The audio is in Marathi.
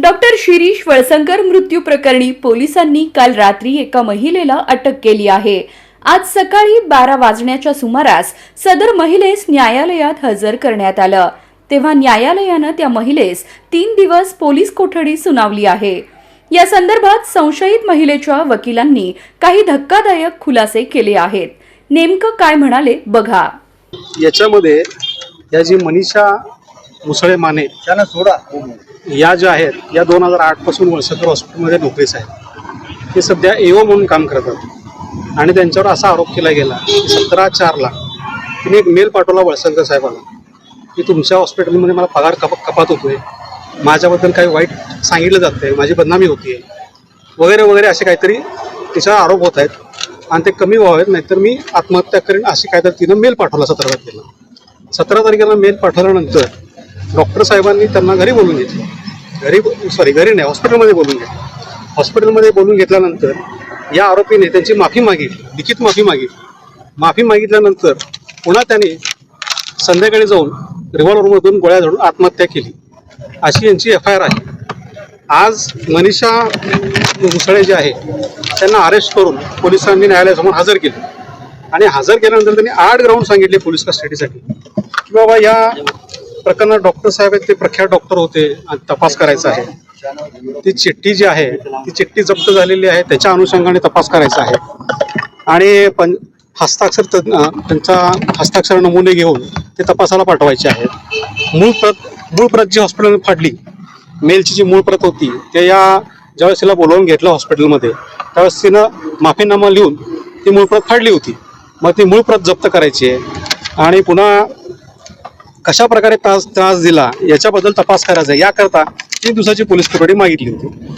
डॉक्टर शिरीष वळसंकर मृत्यू प्रकरणी पोलिसांनी काल रात्री एका महिलेला अटक केली आहे। आज सकाळी 12 वाजण्याच्या सुमारास सदर महिलेस न्यायालयात हजर करण्यात आलं, तेव्हा न्यायालयानं त्या महिलेस 3 दिवस पोलीस कोठडी सुनावली आहे। या संदर्भात संशयित महिलेच्या वकिलांनी काही धक्कादायक खुलासे केले आहेत। नेमकं काय म्हणाले बघा। याच्यामध्ये या जी मनीषा मुसळे माने त्यांना सोडा या ज्या आहेत या 2008 पासून वळसंकर हॉस्पिटलमध्ये नोकरीस आहेत। ते सध्या एओ म्हणून काम करतात आणि त्यांच्यावर असा आरोप केला गेला की 17/4 तिने एक मेल पाठवला वळसंकर साहेबांना की तुमच्या हॉस्पिटलमध्ये मला पगार कपात होतोय, माझ्याबद्दल काही वाईट सांगितलं जातंय, माझी बदनामी होतीये वगैरे वगैरे असे काहीतरी तिच्यावर आरोप होत आहेत आणि ते कमी व्हावेत, नाहीतर मी आत्महत्या करेन अशी काहीतरी तिनं मेल पाठवला 17 तारखेला। 17 तारखेला मेल पाठवल्यानंतर डॉक्टर साहेबांनी त्यांना घरी बोलून घेतलं, घरी नाही हॉस्पिटलमध्ये बोलून घेतलं। हॉस्पिटलमध्ये बोलून घेतल्यानंतर या आरोपीने त्यांची माफी मागितली, लिखित माफी मागितली। माफी मागितल्यानंतर पुन्हा त्याने संध्याकाळी जाऊन रिव्हॉल्वरमधून गोळ्या झाडून आत्महत्या केली, अशी यांची FIR आहे। आज मनीषा मुसळे जे आहे त्यांना अरेस्ट करून पोलिसांनी न्यायालयासमोर हजर केले आणि हजर केल्यानंतर त्यांनी 8 ग्राउंड सांगितले पोलीस कस्टडीसाठी की बाबा या प्रकरणात डॉक्टर साहेब आहेत, ते प्रख्यात डॉक्टर होते आणि तपास करायचा आहे। ती चिठ्ठी जी आहे ती चिठ्ठी जप्त झालेली आहे, त्याच्या अनुषंगाने तपास करायचा आहे आणि हस्ताक्षर त्यांचा हस्ताक्षर नमुने घेऊन ते तपासाला पाठवायचे आहेत। मूळ प्रत जी हॉस्पिटलमध्ये फाडली, मेलची जी मूळ प्रत होती ते ज्यावेळेस तिला बोलवून घेतलं हॉस्पिटलमध्ये त्यावेळेस तिनं माफीनामा लिहून ती मूळ प्रत फाडली होती। मग ती मूळ प्रत जप्त करायची आहे आणि पुन्हा कशा प्रकारे त्रास दिला याच्याबद्दल तपास करायचा आहे, याकरता 3 दिवसाची पोलीस कोठडी मागितली होती।